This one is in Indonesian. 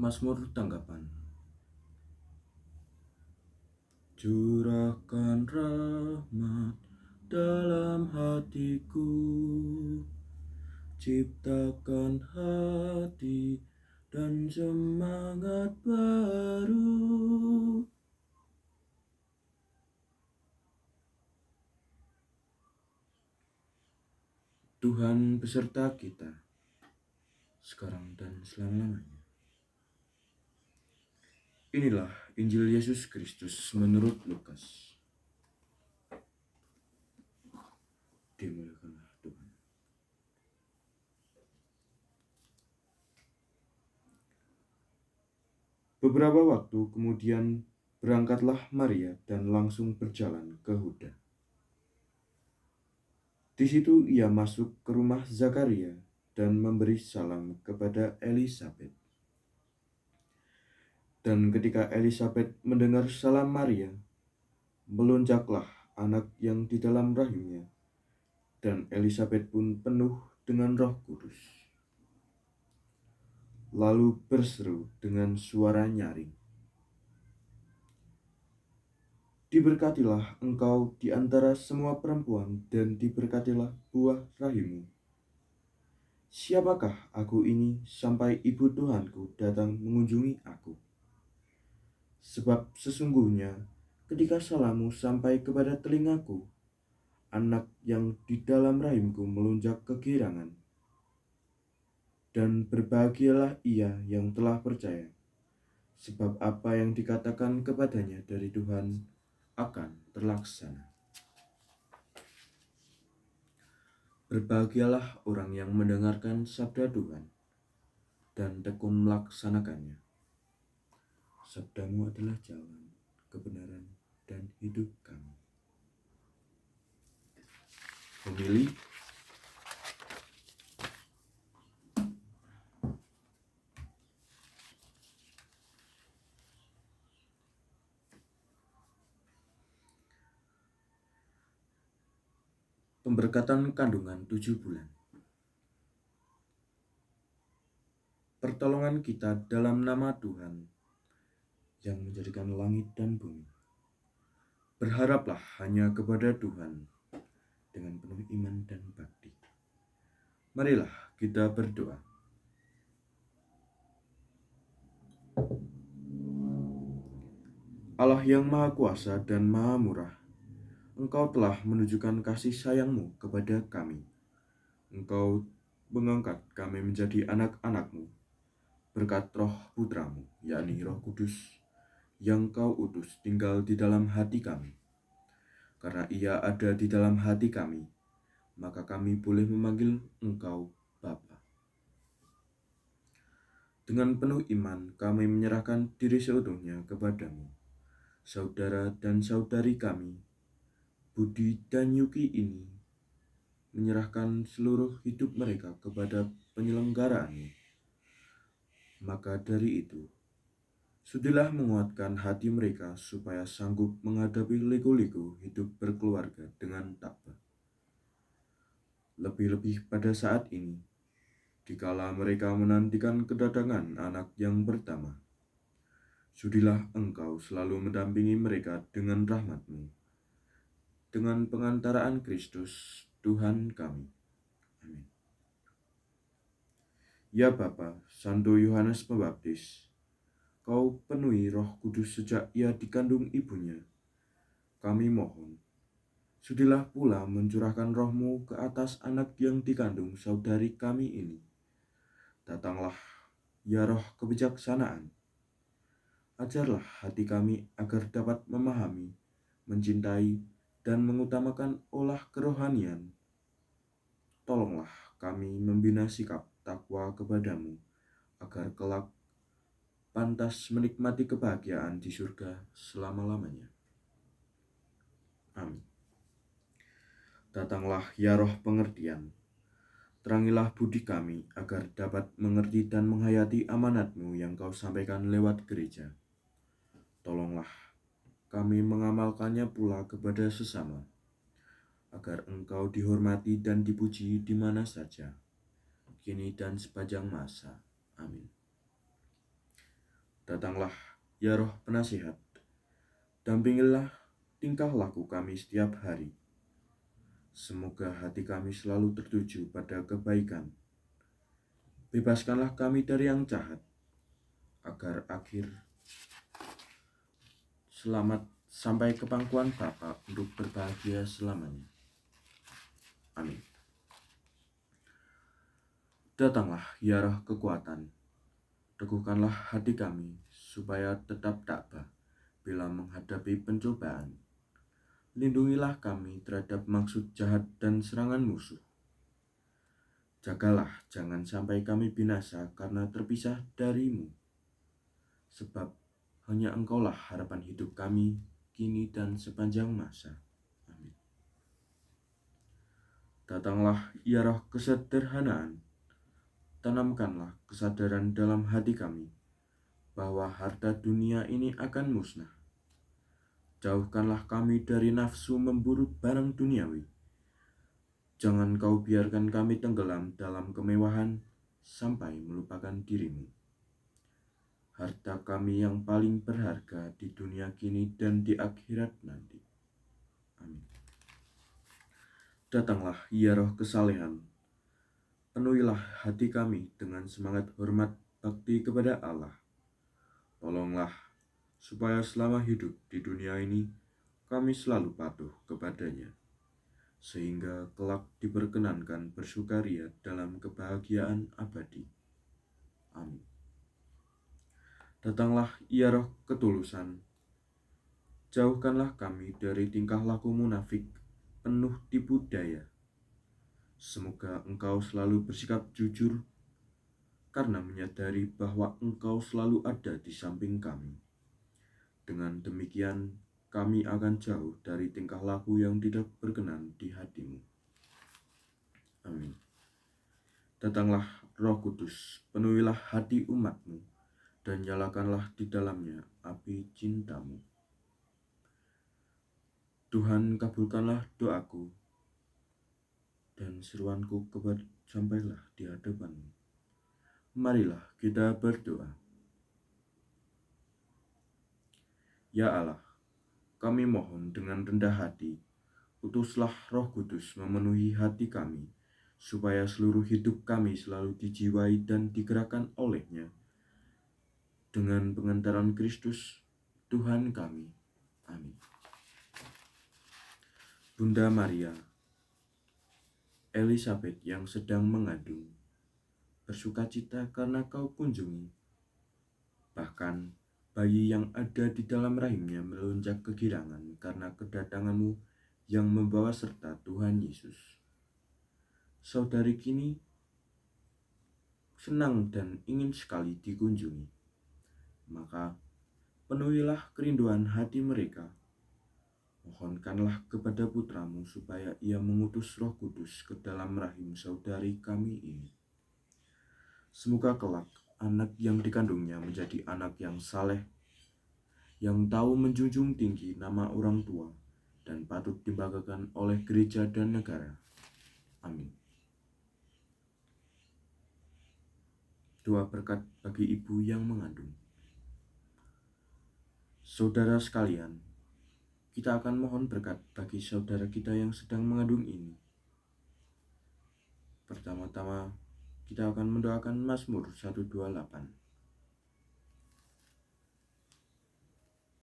Mazmur tanggapan. Curahkan rahmat dalam hatiku, ciptakan hati dan semangat baru. Tuhan beserta kita, sekarang dan selama-lamanya. Inilah Injil Yesus Kristus menurut Lukas. Dimuliakanlah Tuhan. Beberapa waktu kemudian berangkatlah Maria dan langsung berjalan ke Huda. Di situ ia masuk ke rumah Zakaria dan memberi salam kepada Elisabet. Dan ketika Elisabet mendengar salam Maria, melonjaklah anak yang di dalam rahimnya, dan Elisabet pun penuh dengan Roh Kudus. Lalu berseru dengan suara nyaring, "Diberkatilah engkau di antara semua perempuan, dan diberkatilah buah rahimmu. Siapakah aku ini sampai ibu Tuhanku datang mengunjungi aku? Sebab sesungguhnya ketika salammu sampai kepada telingaku, anak yang di dalam rahimku melonjak kegirangan. Dan berbahagialah ia yang telah percaya, sebab apa yang dikatakan kepadanya dari Tuhan akan terlaksana. Berbahagialah orang yang mendengarkan sabda Tuhan dan tekun melaksanakannya. Sabdamu adalah jalan, kebenaran, dan hidup kami." Homili pemberkatan kandungan 7 bulan. Pertolongan kita dalam nama Tuhan yang menjadikan langit dan bumi. Berharaplah hanya kepada Tuhan dengan penuh iman dan bakti. Marilah kita berdoa. Allah yang Maha Kuasa dan Maha Murah, Engkau telah menunjukkan kasih sayang-Mu kepada kami. Engkau mengangkat kami menjadi anak-anak-Mu berkat Roh Putra-Mu, yakni Roh Kudus, yang Kau utus tinggal di dalam hati kami. Karena Ia ada di dalam hati kami, maka kami boleh memanggil Engkau Bapa. Dengan penuh iman kami menyerahkan diri seutuhnya kepadamu. Saudara dan saudari kami, Budi dan Yuki ini, menyerahkan seluruh hidup mereka kepada penyelenggaraan-Mu. Maka dari itu, sudilah menguatkan hati mereka supaya sanggup menghadapi liku-liku hidup berkeluarga dengan tabah. Lebih-lebih pada saat ini, dikala mereka menantikan kedatangan anak yang pertama, sudilah Engkau selalu mendampingi mereka dengan rahmat-Mu, dengan pengantaraan Kristus Tuhan kami. Amin. Ya Bapa, Santo Yohanes Pembaptis, Kau penuhi Roh Kudus sejak ia dikandung ibunya. Kami mohon, sudilah pula mencurahkan Roh-Mu ke atas anak yang dikandung saudari kami ini. Datanglah, ya Roh kebijaksanaan. Ajarlah hati kami agar dapat memahami, mencintai, dan mengutamakan olah kerohanian. Tolonglah kami membina sikap takwa kepadamu, agar kelak pantas menikmati kebahagiaan di surga selama-lamanya. Amin. Datanglah ya Roh pengertian, terangilah budi kami agar dapat mengerti dan menghayati amanat-Mu yang Kau sampaikan lewat gereja. Tolonglah kami mengamalkannya pula kepada sesama, agar Engkau dihormati dan dipuji di mana saja, kini dan sepanjang masa. Amin. Datanglah, ya Roh Penasihat, dampingilah tingkah laku kami setiap hari. Semoga hati kami selalu tertuju pada kebaikan. Bebaskanlah kami dari yang jahat, agar akhir selamat sampai ke pangkuan Bapa untuk berbahagia selamanya. Amin. Datanglah, ya Roh kekuatan, teguhkanlah hati kami supaya tetap tabah bila menghadapi pencobaan. Lindungilah kami terhadap maksud jahat dan serangan musuh. Jagalah jangan sampai kami binasa karena terpisah darimu, sebab hanya Engkaulah harapan hidup kami kini dan sepanjang masa. Amin. Datanglah, ya Roh kesederhanaan, tanamkanlah kesadaran dalam hati kami bahwa harta dunia ini akan musnah. Jauhkanlah kami dari nafsu memburu barang duniawi. Jangan kau biarkan kami tenggelam dalam kemewahan sampai melupakan dirimu, harta kami yang paling berharga di dunia kini dan di akhirat nanti. Amin. Datanglah, ya Roh kesalehan, penuhilah hati kami dengan semangat hormat bakti kepada Allah. Tolonglah supaya selama hidup di dunia ini kami selalu patuh kepadanya, sehingga kelak diperkenankan bersukaria dalam kebahagiaan abadi. Amin. Datanglah, ya Roh ketulusan, jauhkanlah kami dari tingkah laku munafik penuh tipu daya. Semoga Engkau selalu bersikap jujur karena menyadari bahwa Engkau selalu ada di samping kami. Dengan demikian, kami akan jauh dari tingkah laku yang tidak berkenan di hatimu. Amin. Datanglah, Roh Kudus, penuhilah hati umatmu dan nyalakanlah di dalamnya api cintamu. Tuhan, kabulkanlah doaku dan seruanku sampailah di hadapanmu. Marilah kita berdoa. Ya Allah, kami mohon dengan rendah hati, utuslah Roh Kudus memenuhi hati kami, supaya seluruh hidup kami selalu dijiwai dan digerakkan olehnya. Dengan pengantaran Kristus, Tuhan kami. Amin. Bunda Maria, Elizabeth yang sedang mengandung, bersukacita karena kau kunjungi. Bahkan bayi yang ada di dalam rahimnya melonjak kegirangan karena kedatanganmu yang membawa serta Tuhan Yesus. Saudari kini senang dan ingin sekali dikunjungi. Maka penuhilah kerinduan hati mereka. Mohonkanlah kepada putramu supaya ia mengutus Roh Kudus ke dalam rahim saudari kami ini. Semoga kelak anak yang dikandungnya menjadi anak yang saleh, yang tahu menjunjung tinggi nama orang tua dan patut dibanggakan oleh gereja dan negara. Amin. Doa berkat bagi ibu yang mengandung. Saudara sekalian, kita akan mohon berkat bagi saudara kita yang sedang mengandung ini. Pertama-tama, kita akan mendoakan Mazmur 128.